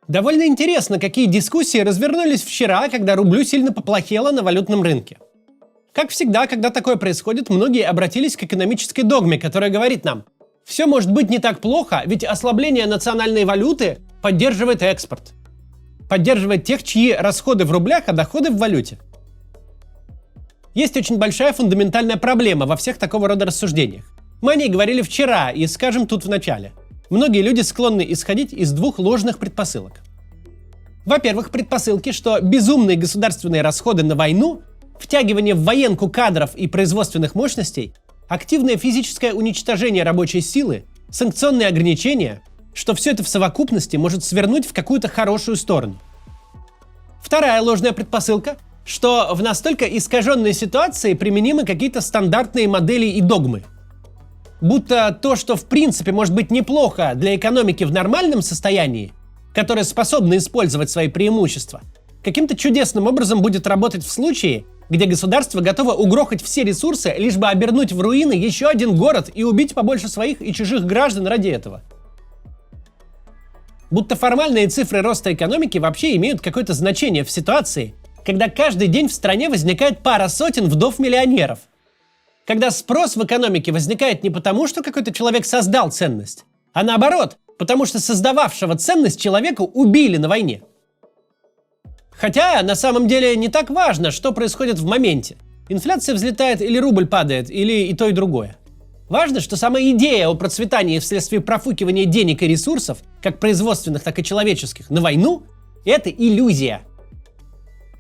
Довольно интересно, какие дискуссии развернулись вчера, когда рублю сильно поплохело на валютном рынке. Как всегда, когда такое происходит, многие обратились к экономической догме, которая говорит нам: все может быть не так плохо, ведь ослабление национальной валюты поддерживает экспорт. Поддерживает тех, чьи расходы в рублях, а доходы в валюте. Есть очень большая фундаментальная проблема во всех такого рода рассуждениях. Мы о ней говорили вчера и скажем тут в начале. Многие люди склонны исходить из двух ложных предпосылок. Во-первых, предпосылки, что безумные государственные расходы на войну, втягивание в военку кадров и производственных мощностей, активное физическое уничтожение рабочей силы, санкционные ограничения, что все это в совокупности может свернуть в какую-то хорошую сторону. Вторая ложная предпосылка, что в настолько искаженной ситуации применимы какие-то стандартные модели и догмы. Будто то, что в принципе может быть неплохо для экономики в нормальном состоянии, которое способно использовать свои преимущества, каким-то чудесным образом будет работать в случае, где государство готово угрохать все ресурсы, лишь бы обернуть в руины еще один город и убить побольше своих и чужих граждан ради этого. Будто формальные цифры роста экономики вообще имеют какое-то значение в ситуации, когда каждый день в стране возникает пара сотен вдов-миллионеров. Когда спрос в экономике возникает не потому, что какой-то человек создал ценность, а наоборот, потому что создававшего ценность человека убили на войне. Хотя на самом деле не так важно, что происходит в моменте. Инфляция взлетает или рубль падает, или и то, и другое. Важно, что сама идея о процветании вследствие профукивания денег и ресурсов, как производственных, так и человеческих, на войну – это иллюзия.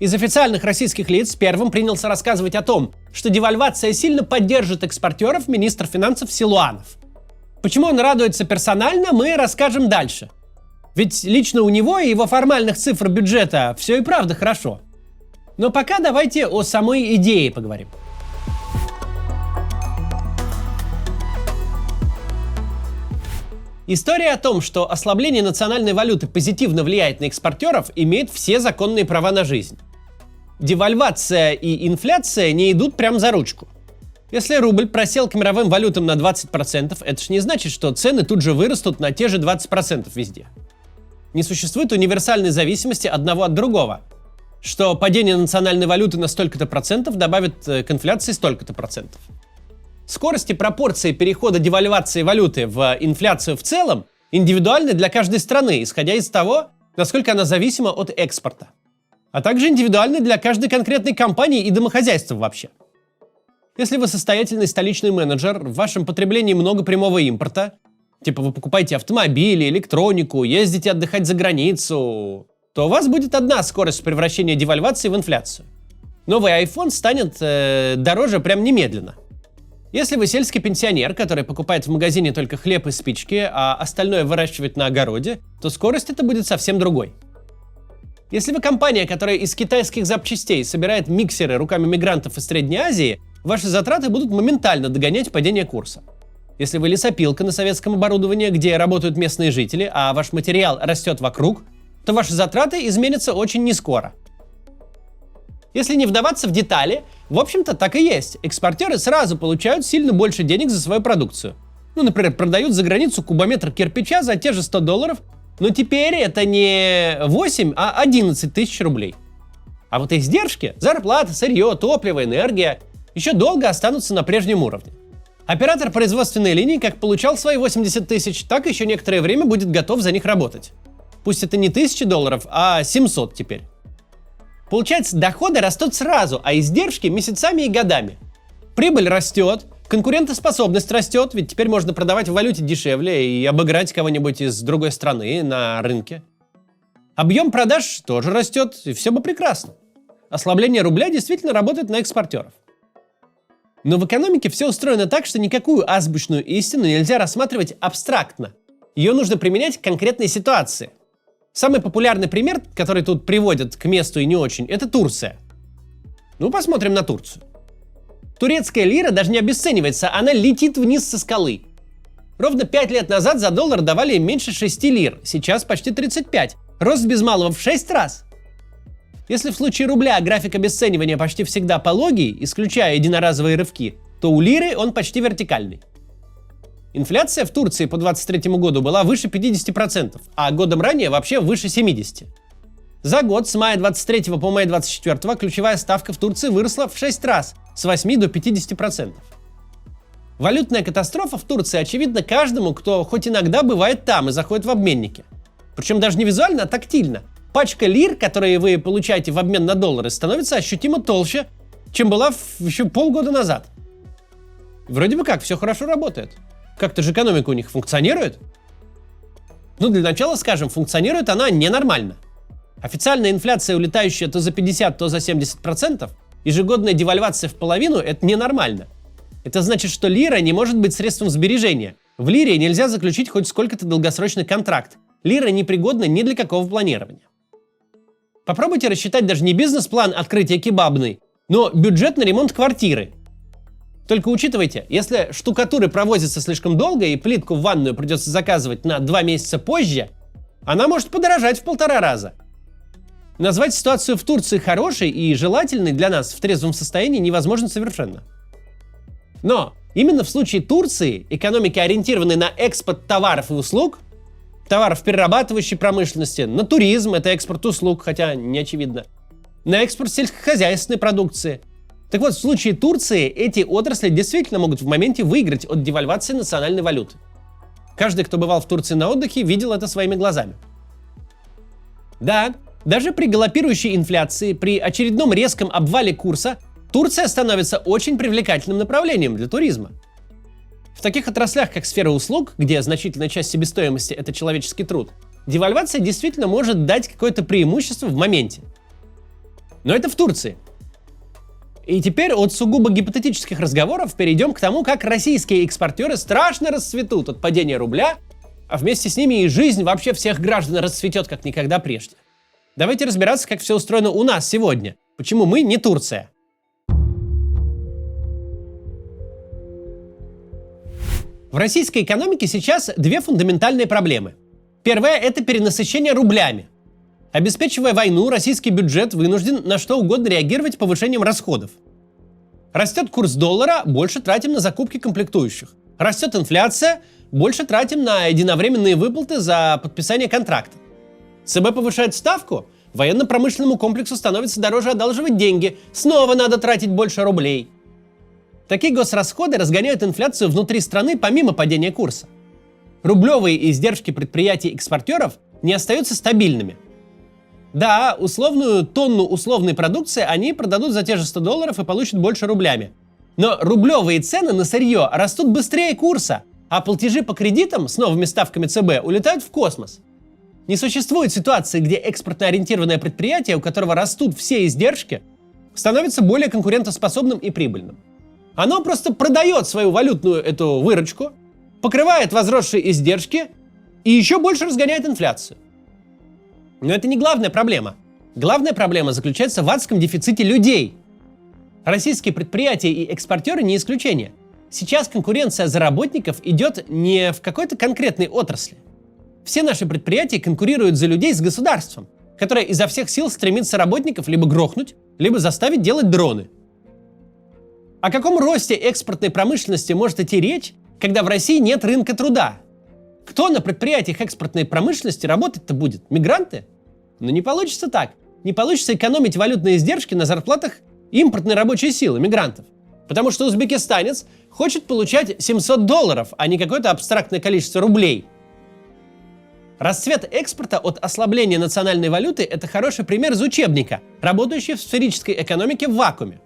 Из официальных российских лиц первым принялся рассказывать о том, что девальвация сильно поддержит экспортеров министр финансов Силуанов. Почему он радуется персонально, мы расскажем дальше. Ведь лично у него и его формальных цифр бюджета все и правда хорошо. Но пока давайте о самой идее поговорим. История о том, что ослабление национальной валюты позитивно влияет на экспортеров, имеет все законные права на жизнь. Девальвация и инфляция не идут прямо за ручку. Если рубль просел к мировым валютам на 20%, это ж не значит, что цены тут же вырастут на те же 20% везде. Не существует универсальной зависимости одного от другого, что падение национальной валюты на столько-то процентов добавит к инфляции столько-то процентов. Скорость и пропорции перехода девальвации валюты в инфляцию в целом индивидуальны для каждой страны, исходя из того, насколько она зависима от экспорта. А также индивидуальны для каждой конкретной компании и домохозяйства вообще. Если вы состоятельный столичный менеджер, в вашем потреблении много прямого импорта, типа вы покупаете автомобили, электронику, ездите отдыхать за границу, то у вас будет одна скорость превращения девальвации в инфляцию. Новый iPhone станет дороже прям немедленно. Если вы сельский пенсионер, который покупает в магазине только хлеб и спички, а остальное выращивает на огороде, то скорость это будет совсем другой. Если вы компания, которая из китайских запчастей собирает миксеры руками мигрантов из Средней Азии, ваши затраты будут моментально догонять падение курса. Если вы лесопилка на советском оборудовании, где работают местные жители, а ваш материал растет вокруг, то ваши затраты изменятся очень нескоро. Если не вдаваться в детали, в общем-то так и есть. Экспортеры сразу получают сильно больше денег за свою продукцию. Например, продают за границу кубометр кирпича за те же $100, но теперь это не 8, а 11 тысяч рублей. А вот издержки, зарплата, сырье, топливо, энергия еще долго останутся на прежнем уровне. Оператор производственной линии как получал свои 80 тысяч, так еще некоторое время будет готов за них работать. Пусть это не $1000, а 700 теперь. Получается, доходы растут сразу, а издержки месяцами и годами. Прибыль растет, конкурентоспособность растет, ведь теперь можно продавать в валюте дешевле и обыграть кого-нибудь из другой страны на рынке. Объем продаж тоже растет, и все бы прекрасно. Ослабление рубля действительно работает на экспортеров. Но в экономике все устроено так, что никакую азбучную истину нельзя рассматривать абстрактно. Ее нужно применять к конкретной ситуации. Самый популярный пример, который тут приводят к месту и не очень, это Турция. Посмотрим на Турцию. Турецкая лира даже не обесценивается, она летит вниз со скалы. Ровно 5 лет назад за доллар давали меньше 6 лир, сейчас почти 35. Рост без малого в 6 раз. Если в случае рубля график обесценивания почти всегда пологий, исключая единоразовые рывки, то у лиры он почти вертикальный. Инфляция в Турции по 2023 году была выше 50%, а годом ранее вообще выше 70%. За год с мая 23 по май 24 ключевая ставка в Турции выросла в 6 раз, с 8 до 50%. Валютная катастрофа в Турции очевидна каждому, кто хоть иногда бывает там и заходит в обменники. Причем даже не визуально, а тактильно. Пачка лир, которые вы получаете в обмен на доллары, становится ощутимо толще, чем была еще полгода назад. Вроде бы как, все хорошо работает. Как-то же экономика у них функционирует. Ну, для начала скажем, функционирует она ненормально. Официальная инфляция, улетающая то за 50, то за 70%, ежегодная девальвация в половину – это ненормально. Это значит, что лира не может быть средством сбережения. В лире нельзя заключить хоть сколько-то долгосрочный контракт. Лира непригодна ни для какого планирования. Попробуйте рассчитать даже не бизнес-план открытия кебабной, но бюджет на ремонт квартиры. Только учитывайте, если штукатуры провозятся слишком долго и плитку в ванную придется заказывать на 2 месяца позже, она может подорожать в 1,5 раза. Назвать ситуацию в Турции хорошей и желательной для нас в трезвом состоянии невозможно совершенно. Но именно в случае Турции, экономики, ориентированной на экспорт товаров и услуг, товаров перерабатывающей промышленности, на туризм, это экспорт услуг, хотя не очевидно, на экспорт сельскохозяйственной продукции. Так вот, в случае Турции эти отрасли действительно могут в моменте выиграть от девальвации национальной валюты. Каждый, кто бывал в Турции на отдыхе, видел это своими глазами. Да, даже при галопирующей инфляции, при очередном резком обвале курса, Турция становится очень привлекательным направлением для туризма. В таких отраслях, как сфера услуг, где значительная часть себестоимости – это человеческий труд, девальвация действительно может дать какое-то преимущество в моменте. Но это в Турции. И теперь от сугубо гипотетических разговоров перейдем к тому, как российские экспортеры страшно расцветут от падения рубля, а вместе с ними и жизнь вообще всех граждан расцветет как никогда прежде. Давайте разбираться, как все устроено у нас сегодня. Почему мы не Турция? В российской экономике сейчас две фундаментальные проблемы. Первая – это перенасыщение рублями. Обеспечивая войну, российский бюджет вынужден на что угодно реагировать повышением расходов. Растет курс доллара – больше тратим на закупки комплектующих. Растет инфляция – больше тратим на единовременные выплаты за подписание контракта. ЦБ повышает ставку, военно-промышленному комплексу становится дороже одалживать деньги, снова надо тратить больше рублей. Такие госрасходы разгоняют инфляцию внутри страны помимо падения курса. Рублевые издержки предприятий-экспортеров не остаются стабильными. Да, условную тонну условной продукции они продадут за те же $100 и получат больше рублями. Но рублевые цены на сырье растут быстрее курса, а платежи по кредитам с новыми ставками ЦБ улетают в космос. Не существует ситуации, где экспортно-ориентированное предприятие, у которого растут все издержки, становится более конкурентоспособным и прибыльным. Оно просто продает свою валютную эту выручку, покрывает возросшие издержки и еще больше разгоняет инфляцию. Но это не главная проблема. Главная проблема заключается в адском дефиците людей. Российские предприятия и экспортеры не исключение. Сейчас конкуренция за работников идет не в какой-то конкретной отрасли. Все наши предприятия конкурируют за людей с государством, которое изо всех сил стремится работников либо грохнуть, либо заставить делать дроны. О каком росте экспортной промышленности может идти речь, когда в России нет рынка труда? Кто на предприятиях экспортной промышленности работать-то будет? Мигранты? Но не получится так. Не получится экономить валютные издержки на зарплатах импортной рабочей силы, мигрантов. Потому что узбекистанец хочет получать $700, а не какое-то абстрактное количество рублей. Расцвет экспорта от ослабления национальной валюты – это хороший пример из учебника, работающий в сферической экономике в вакууме,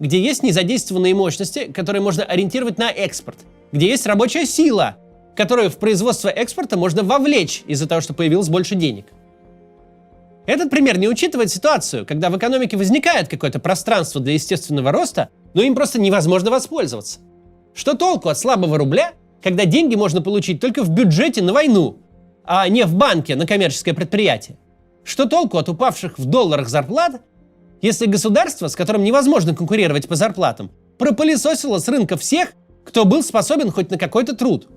где есть незадействованные мощности, которые можно ориентировать на экспорт, где есть рабочая сила, которую в производство экспорта можно вовлечь из-за того, что появилось больше денег. Этот пример не учитывает ситуацию, когда в экономике возникает какое-то пространство для естественного роста, но им просто невозможно воспользоваться. Что толку от слабого рубля, когда деньги можно получить только в бюджете на войну, а не в банке на коммерческое предприятие? Что толку от упавших в долларах зарплат, если государство, с которым невозможно конкурировать по зарплатам, пропылесосило с рынка всех, кто был способен хоть на какой-то труд?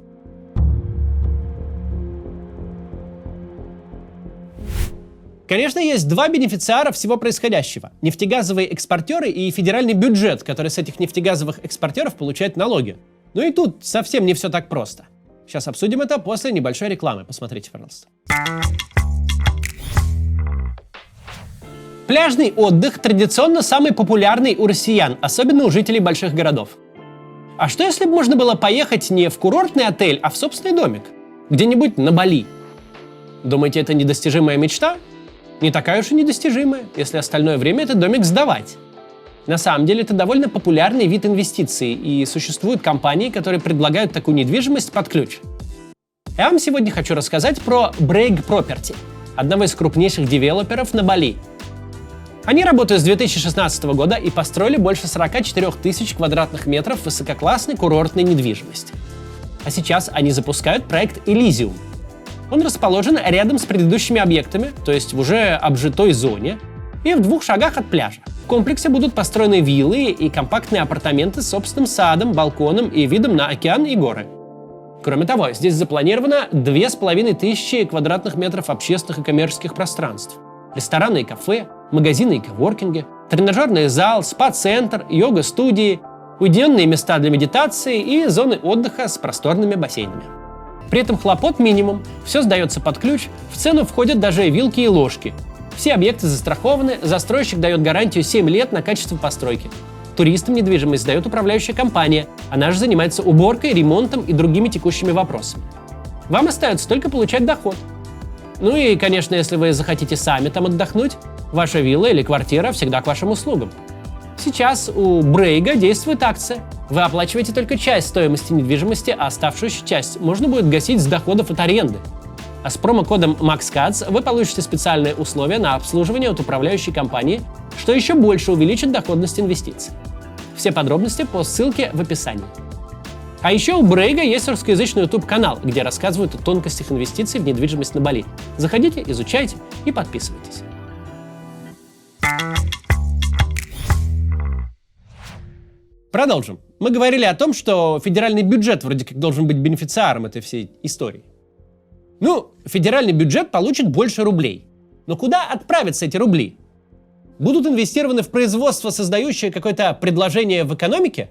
Конечно, есть два бенефициара всего происходящего – нефтегазовые экспортеры и федеральный бюджет, который с этих нефтегазовых экспортеров получает налоги. Ну и тут совсем не все так просто. Сейчас обсудим это после небольшой рекламы. Посмотрите, пожалуйста. Пляжный отдых традиционно самый популярный у россиян, особенно у жителей больших городов. А что если бы можно было поехать не в курортный отель, а в собственный домик? Где-нибудь на Бали? Думаете, это недостижимая мечта? Не такая уж и недостижимая, если остальное время этот домик сдавать. На самом деле это довольно популярный вид инвестиций, и существуют компании, которые предлагают такую недвижимость под ключ. Я вам сегодня хочу рассказать про Break Property, одного из крупнейших девелоперов на Бали. Они работают с 2016 года и построили больше 44 тысяч квадратных метров высококлассной курортной недвижимости. А сейчас они запускают проект Elysium. Он расположен рядом с предыдущими объектами, то есть в уже обжитой зоне, и в 2 шагах от пляжа. В комплексе будут построены виллы и компактные апартаменты с собственным садом, балконом и видом на океан и горы. Кроме того, здесь запланировано 2500 квадратных метров общественных и коммерческих пространств. Рестораны и кафе, магазины и коворкинги, тренажерный зал, спа-центр, йога-студии, уединенные места для медитации и зоны отдыха с просторными бассейнами. При этом хлопот минимум, все сдается под ключ, в цену входят даже вилки и ложки. Все объекты застрахованы, застройщик дает гарантию 7 лет на качество постройки. Туристам недвижимость сдает управляющая компания, она же занимается уборкой, ремонтом и другими текущими вопросами. Вам остается только получать доход. Ну и, конечно, если вы захотите сами там отдохнуть, ваша вилла или квартира всегда к вашим услугам. Сейчас у Брейга действует акция. Вы оплачиваете только часть стоимости недвижимости, а оставшуюся часть можно будет гасить с доходов от аренды. А с промокодом MAXCATS вы получите специальные условия на обслуживание от управляющей компании, что еще больше увеличит доходность инвестиций. Все подробности по ссылке в описании. А еще у Брейга есть русскоязычный YouTube-канал, где рассказывают о тонкостях инвестиций в недвижимость на Бали. Заходите, изучайте и подписывайтесь. Продолжим. Мы говорили о том, что федеральный бюджет вроде как должен быть бенефициаром этой всей истории. Ну, федеральный бюджет получит больше рублей. Но куда отправятся эти рубли? Будут инвестированы в производство, создающее какое-то предложение в экономике?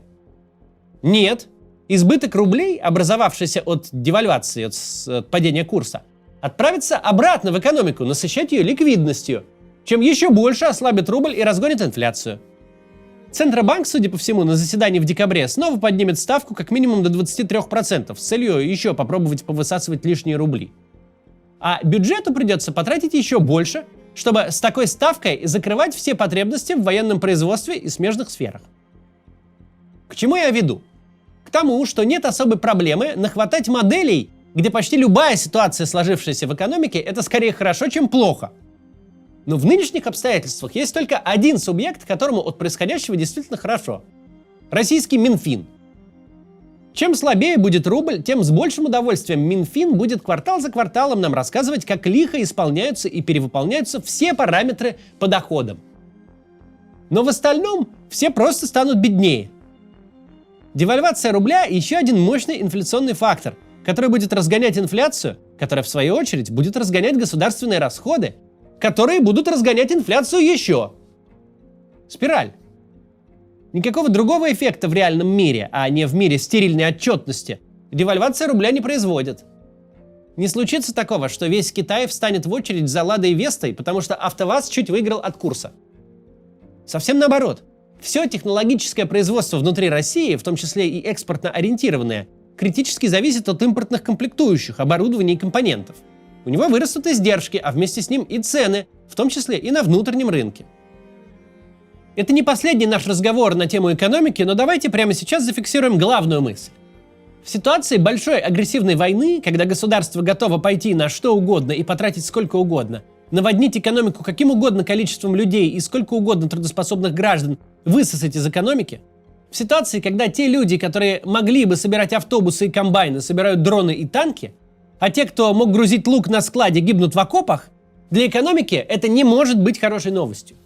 Нет. Избыток рублей, образовавшийся от девальвации, от падения курса, отправится обратно в экономику, насыщать ее ликвидностью, чем еще больше ослабит рубль и разгонит инфляцию. Центробанк, судя по всему, на заседании в декабре снова поднимет ставку как минимум до 23% с целью еще попробовать повысасывать лишние рубли. А бюджету придется потратить еще больше, чтобы с такой ставкой закрывать все потребности в военном производстве и смежных сферах. К чему я веду? К тому, что нет особой проблемы нахватать моделей, где почти любая ситуация, сложившаяся в экономике, это скорее хорошо, чем плохо. Но в нынешних обстоятельствах есть только один субъект, которому от происходящего действительно хорошо. Российский Минфин. Чем слабее будет рубль, тем с большим удовольствием Минфин будет квартал за кварталом нам рассказывать, как лихо исполняются и перевыполняются все параметры по доходам. Но в остальном все просто станут беднее. Девальвация рубля – еще один мощный инфляционный фактор, который будет разгонять инфляцию, которая в свою очередь будет разгонять государственные расходы, которые будут разгонять инфляцию еще. Спираль. Никакого другого эффекта в реальном мире, а не в мире стерильной отчетности, девальвация рубля не производит. Не случится такого, что весь Китай встанет в очередь за Ладой Вестой, потому что АвтоВАЗ чуть выиграл от курса. Совсем наоборот. Все технологическое производство внутри России, в том числе и экспортно ориентированное, критически зависит от импортных комплектующих, оборудования и компонентов. У него вырастут издержки, а вместе с ним и цены, в том числе и на внутреннем рынке. Это не последний наш разговор на тему экономики, но давайте прямо сейчас зафиксируем главную мысль. В ситуации большой агрессивной войны, когда государство готово пойти на что угодно и потратить сколько угодно, наводнить экономику каким угодно количеством людей и сколько угодно трудоспособных граждан высосать из экономики, в ситуации, когда те люди, которые могли бы собирать автобусы и комбайны, собирают дроны и танки, а те, кто мог грузить лук на складе, гибнут в окопах, для экономики это не может быть хорошей новостью.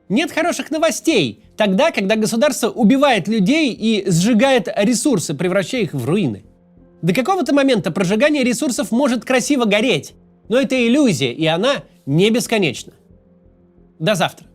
Нет хороших новостей тогда, когда государство убивает людей и сжигает ресурсы, превращая их в руины. До какого-то момента прожигание ресурсов может красиво гореть, но это иллюзия, и она не бесконечна. До завтра.